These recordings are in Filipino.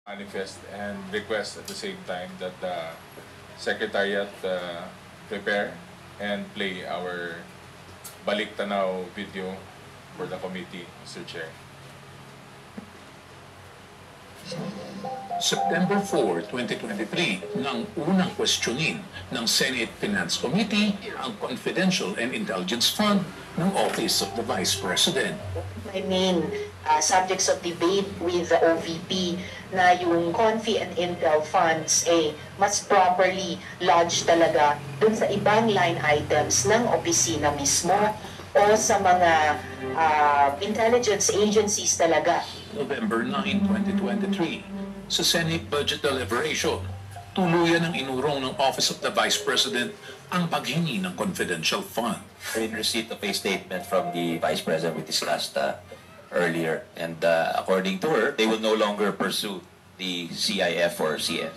manifest and request at the same time that the Secretariat prepare and play our Balik Tanaw video for the committee, Mr. Chair. September 4, 2023, nang unang questionin ng Senate Finance Committee ang Confidential and Intelligence Fund ng Office of the Vice President. My main subjects of debate with the OVP na yung Confi and Intel funds mas properly lodged talaga dun sa ibang line items ng opisina mismo o sa mga intelligence agencies talaga. November 9, 2023, sa Senate Budget Deliberation, tuluyan ang inurong ng Office of the Vice President ang paghingi ng confidential fund. In receipt of a statement from the Vice President we discussed earlier, and according to her, they will no longer pursue the CIF or CN.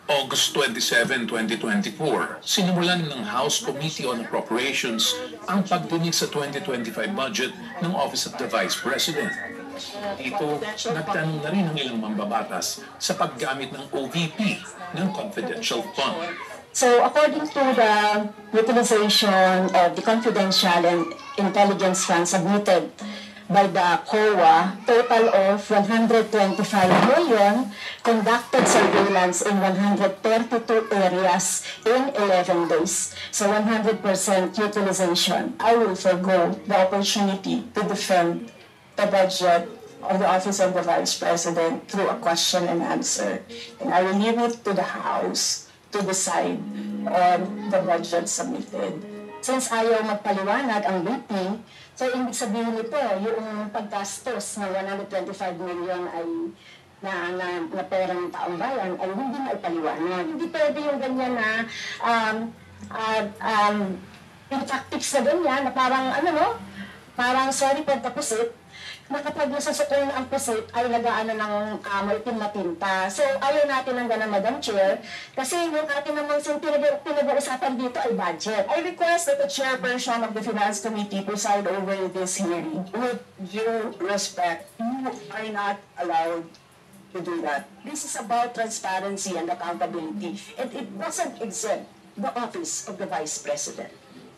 August 27, 2024, sinimulan ng House Committee on Appropriations ang pagdinig sa 2025 budget ng Office of the Vice President. Dito, nagtanong na rin ang ilang mambabatas sa paggamit ng OVP ng confidential fund. So according to the utilization of the confidential and intelligence fund submitted by the COA, total of 125 million, conducted surveillance in 132 areas in 11 days. So 100% utilization. I will forgo the opportunity to defend the budget of the Office of the Vice President through a question and answer. And I will leave it to the House to decide on the budget submitted. Since ayaw magpaliwanag ang VP, so ibig sabihin nito, yung paggastos ng 125 million ay na perang taong bayan ay hindi maipaliwanag. Hindi pwede yung ganyan na yung tactics na ganyan na parang parang sorry pagtapusit, na kapag nasasukol na ang pusit ay nagaano ng maitim na tinta. So, ayaw natin ng ganang, Madam Chair, kasi yung ating namang pinag-uusapan dito ay budget. I request that the chairperson of the Finance Committee preside over this hearing. With due respect, you are not allowed to do that. This is about transparency and accountability, and it doesn't exempt the Office of the Vice President.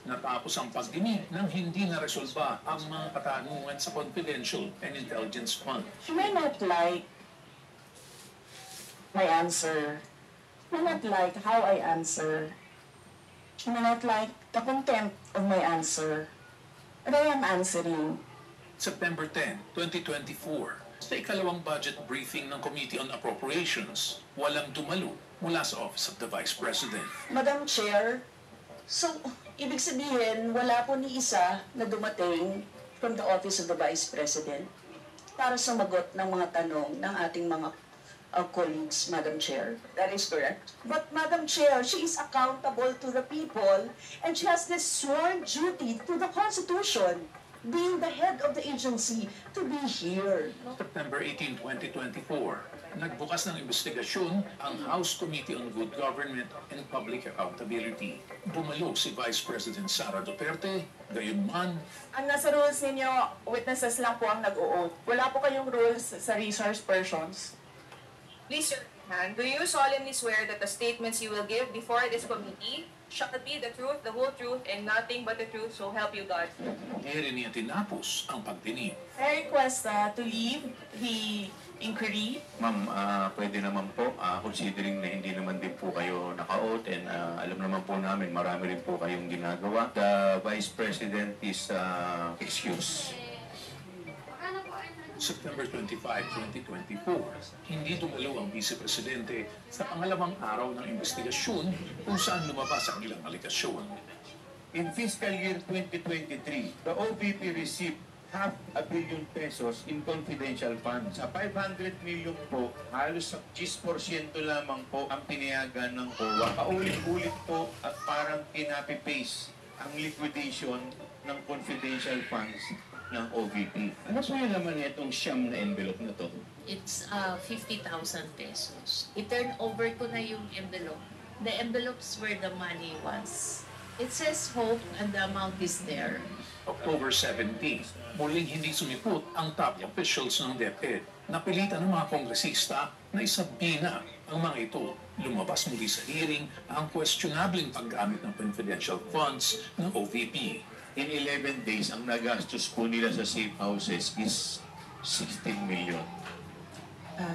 Natapos ang pagdinig nang hindi naresolba ang mga katanungan sa Confidential and Intelligence Fund. You may not like my answer. You may not like how I answer. You may not like the content of my answer. But I am answering. September 10, 2024, sa ikalawang budget briefing ng Committee on Appropriations, walang dumalo mula sa Office of the Vice President. Madam Chair, so, ibig sabihin, wala po ni isa na dumating from the Office of the Vice President para sumagot ng mga tanong ng ating mga colleagues, Madam Chair. That is correct. But, Madam Chair, she is accountable to the people and she has this sworn duty to the Constitution, being the head of the agency, to be here. September 18, 2024, nagbukas ng investigasyon ang House Committee on Good Government and Public Accountability. Dumalo si Vice President Sara Duterte, gayunman. Ang nasa rules ninyo, witnesses lang po ang nag-o-oath. Wala po kayong rules sa resource persons. Please, Your Honor, do you solemnly swear that the statements you will give before this committee shall be the truth, the whole truth, and nothing but the truth, so help you God? Ere niya tinapos ang pagdinig. I request to leave the inquiry. Ma'am, pwede naman po, considering na hindi naman din po kayo naka-oath and alam naman po namin marami rin po kayong ginagawa. The Vice President is excused. September 25, 2024, hindi dumalo ang Vice Presidente sa pangalawang araw ng investigasyon kung saan lumabas ang ilang aligasyon. In fiscal year 2023, the OVP received ₱500 million in confidential funds. Sa 500 million po, halos 10% lamang po ang pinayagan ng COA. Paulit-ulit po at parang kinapi-paste ang liquidation ng confidential funds ng OVP. Ano po yung naman itong siyam na envelope na to? It's 50,000 pesos. I-turn over ko na yung envelope. The envelopes where the money was. It says hope and the amount is there. October 17, muling hindi sumipot ang top officials ng DepEd. napilitan ng mga kongresista na isabi na ang mga ito. Lumabas muli sa hearing ang questionableng paggamit ng confidential funds ng OVP. In 11 days, ang nagastos po nila sa safe houses is 16 million.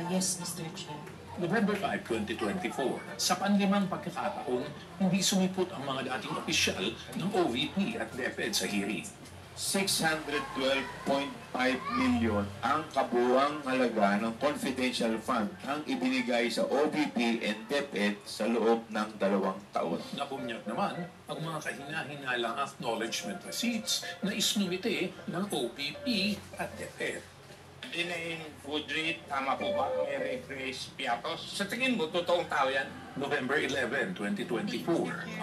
Yes, Mr. Chair. November 5, 2024, sa panlimang pagkakataon, hindi sumipot ang mga dating opisyal ng OVP at DepEd sa hearing. 612.5 million ang kabuuang halaga ng confidential fund ang ibinigay sa OVP and DepEd sa loob ng 2 taon. Nabunyag naman ang mga kahina-hinalang acknowledgement receipts na isnumite ng OVP at DepEd. Din food rate, tama po ba? Mary Grace Piatos. Sa tingin mo, totoong tao yan? November 11, 2024,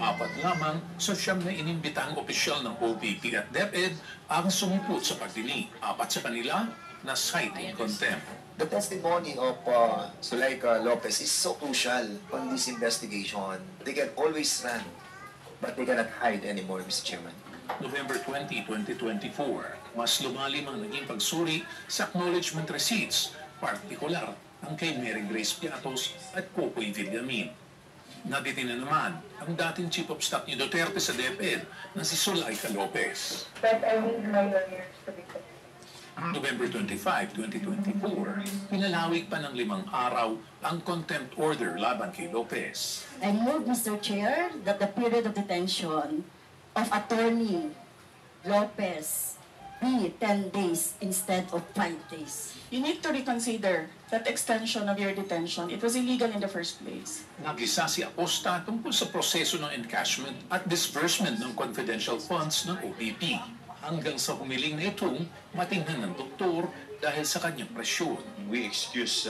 apat lamang sa siyam na inimbitang opisyal ng OVP at DepEd ang sumipot sa pagdinig. Apat sa kanila na citing contempt. The testimony of Zuleika Lopez is so crucial on this investigation. They can always run, but they cannot hide anymore, Mr. Chairman. November 20, 2024, mas lumalim ang naging pagsuri sa acknowledgement receipts, partikular ang kay Mary Grace Piatos at Kokoy Villamin. Naditin na naman ang dating Chief of Staff ni Duterte sa DepEd na si Zuleika Lopez. But I need my lawyers to be November 25, 2024, pinalawig pa ng 5 araw ang contempt order laban kay Lopez. I move, Mr. Chair, that the period of detention of Attorney Lopez be 10 days instead of 5 days. You need to reconsider that extension of your detention. It was illegal in the first place. Nagisa si Acosta tungkol sa proseso ng encashment at disbursement ng confidential funds ng OVP hanggang sa humiling na itong matingnan ng doktor dahil sa kanyang presyon. We excuse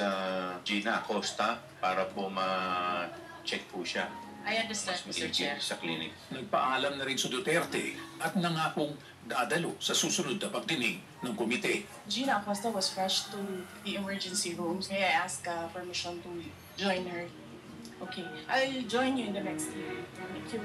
Gina Acosta para po ma-check po siya. I understand, Mr. Chair. Sa clinic. Nagpaalam na rin sa Duterte at nangakong dadalo sa susunod na pagdinig ng komite. Gina Acosta was rushed to the emergency rooms. May I ask permission to join her? Okay, I'll join you in the next hearing. Thank you.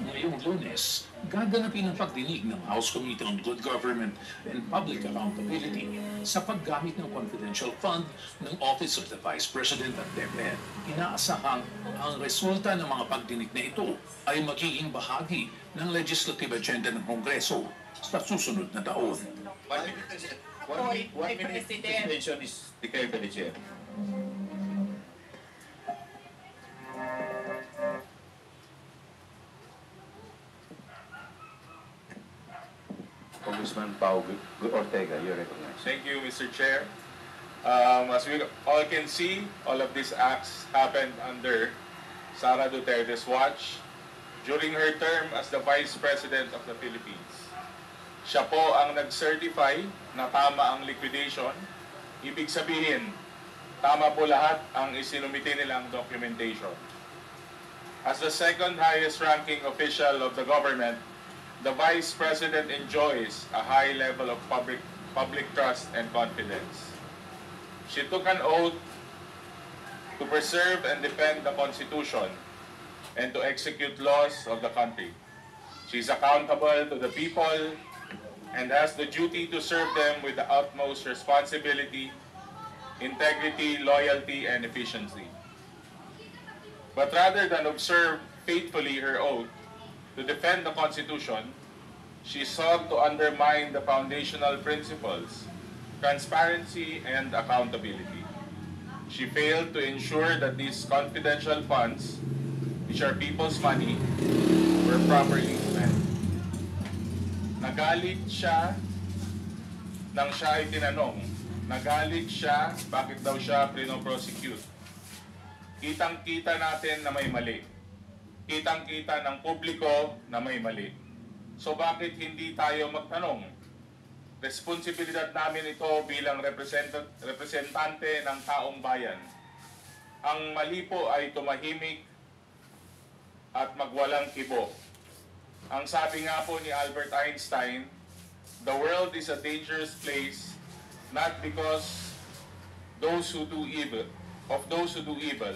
Ngayong Lunes, gaganapin ang pagdinig ng House Committee on Good Government and Public Accountability sa paggamit ng confidential fund ng Office of the Vice President at DepEd. Inaasahang ang resulta ng mga pagdinig na ito ay magiging bahagi ng legislative agenda ng Kongreso sa susunod na taon. 1 minute. 1 minute suspension is declared by the chair. Congressman Pao Ortega, you're recognized. Thank you, Mr. Chair. As we all can see, all of these acts happened under Sara Duterte's watch during her term as the Vice President of the Philippines. Siya po ang nag-certify na tama ang liquidation. Ibig sabihin, tama po lahat ang isinumite nilang documentation. As the second highest ranking official of the government, the Vice President enjoys a high level of public trust and confidence. She took an oath to preserve and defend the Constitution and to execute laws of the country. She is accountable to the people and has the duty to serve them with the utmost responsibility, integrity, loyalty, and efficiency. But rather than observe faithfully her oath to defend the Constitution, she sought to undermine the foundational principles, transparency, and accountability. She failed to ensure that these confidential funds, which are people's money, were properly spent. Nagalit siya nang siya ay tinanong. Nagalit siya bakit daw siya pinoprosecute. Kitang-kita natin na may mali. Kitang-kita ng publiko na may mali. So bakit hindi tayo magtanong? Responsibilidad namin ito bilang representante ng taong bayan. Ang mali po ay tumahimik at magwalang kibo. Ang sabi nga po ni Albert Einstein, the world is a dangerous place not because of those who do evil,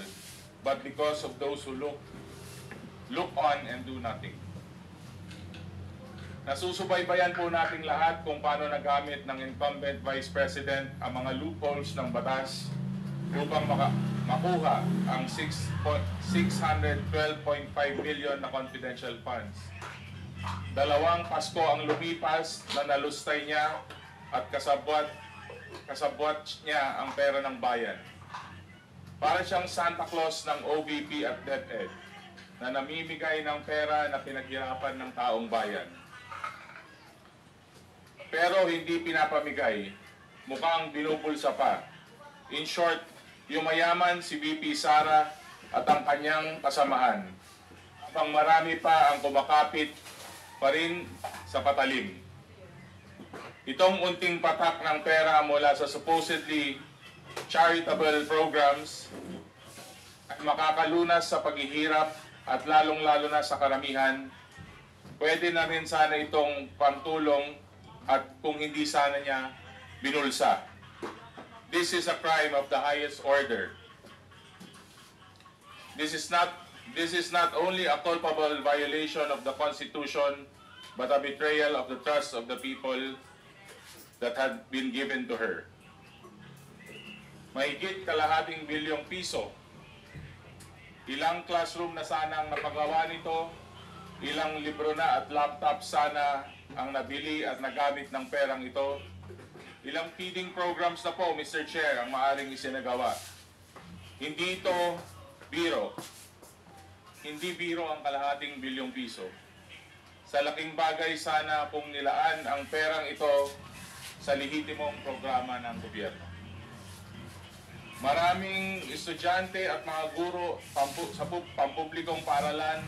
but because of those who look on and do nothing. Nasusubaybayan po nating lahat kung paano nagamit ng incumbent Vice President ang mga loopholes ng batas upang makuha ang 612.5 million na confidential funds. 2 Pasko ang lumipas na nalustay niya at kasabwat niya ang pera ng bayan. Para siyang Santa Claus ng OVP at DepEd na namimigay ng pera na pinaghirapan ng taong bayan. Pero hindi pinapamigay, mukhang binubulsa pa. In short, yung mayaman si VP Sara at ang kanyang kasamaan, habang marami pa ang kumakapit pa rin sa patalim. Itong unting patak ng pera mula sa supposedly charitable programs ay makakalunas sa paghihirap at lalong-lalo na sa karamihan. Pwede na rin sana itong pantulong at kung hindi sana niya binulsa. This is a crime of the highest order. This is not only a culpable violation of the Constitution, but a betrayal of the trust of the people that had been given to her. Mahigit kalahating bilyong piso. Ilang classroom na sana ang napagawa nito, ilang libro na at laptop sana ang nabili at nagamit ng perang ito. Ilang feeding programs na po, Mr. Chair, ang maaaring isinagawa. Hindi ito biro. Hindi biro ang kalahating bilyong piso. Sa laking bagay sana kung nilaan ang perang ito sa lehitimong programa ng gobyerno. Maraming estudyante at mga guro sa pampublikong paaralan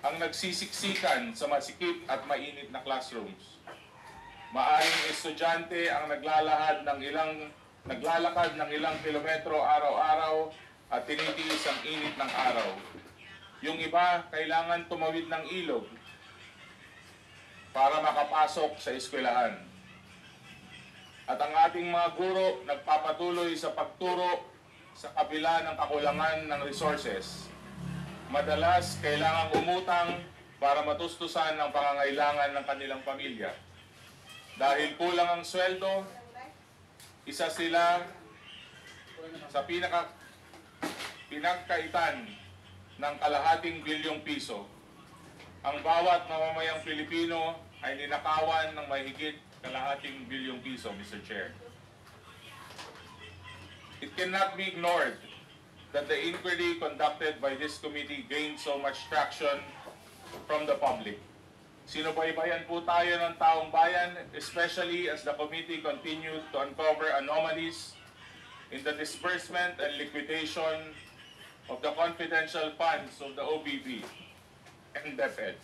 ang nagsisiksikan sa masikip at mainit na classrooms. Maaring estudyante ang naglalakad ng ilang kilometro araw-araw at tinitiis ang init ng araw. Yung iba kailangan tumawid ng ilog para makapasok sa eskwelahan. At ang ating mga guro nagpapatuloy sa pagturo sa kabila ng kakulangan ng resources. Madalas kailangang umutang para matustusan ang pangangailangan ng kanilang pamilya. Dahil kulang ang sweldo, isa sila sa pinagkaitan ng kalahating bilyong piso. Ang bawat mamamayang Pilipino ay ninakawan ng mahigit kalahating bilyong piso, Mr. Chair. It cannot be ignored that the inquiry conducted by this committee gained so much traction from the public. Sinubaybayan po tayo ng taong bayan, especially as the committee continued to uncover anomalies in the disbursement and liquidation of the confidential funds of the OBP and DepEd.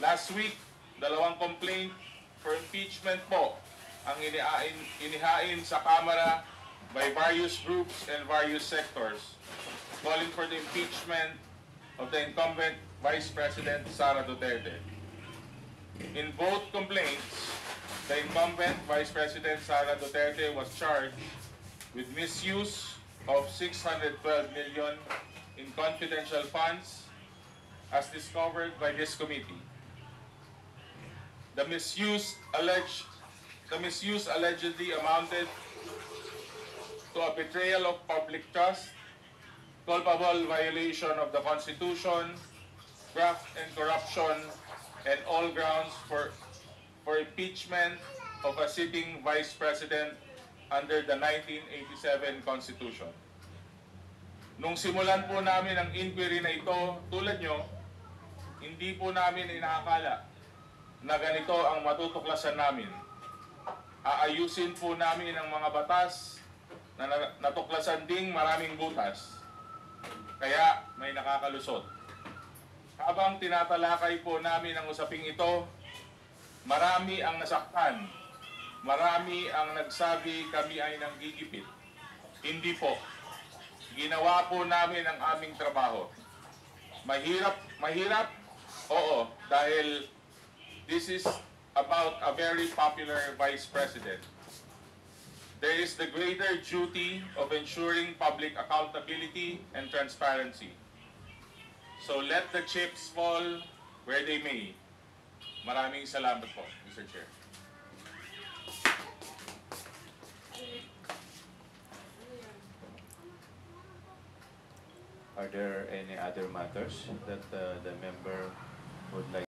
Last week, 2 complaint for impeachment po ang inihain sa Kamara by various groups and various sectors, calling for the impeachment of the incumbent Vice President Sara Duterte. In both complaints, the incumbent Vice President Sara Duterte was charged with misuse of 612 million in confidential funds as discovered by this committee. The misuse allegedly amounted to a betrayal of public trust, culpable violation of the Constitution, graft and corruption, and all grounds for impeachment of a sitting Vice President under the 1987 Constitution. Nung simulan po namin ang inquiry na ito, tulad nyo, hindi po namin inaakala na ganito ang matutuklasan namin. Aayusin po namin ang mga batas na natuklasan ding maraming butas. Kaya may nakakalusot. Habang tinatalakay po namin ang usaping ito, marami ang nasaktan. Marami ang nagsabi kami ay nanggigipit. Hindi po. Ginawa po namin ang aming trabaho. Mahirap? Oo, dahil this is about a very popular Vice President. There is the greater duty of ensuring public accountability and transparency. So let the chips fall where they may. Maraming salamat po, Mr. Chair. Are there any other matters that the member would like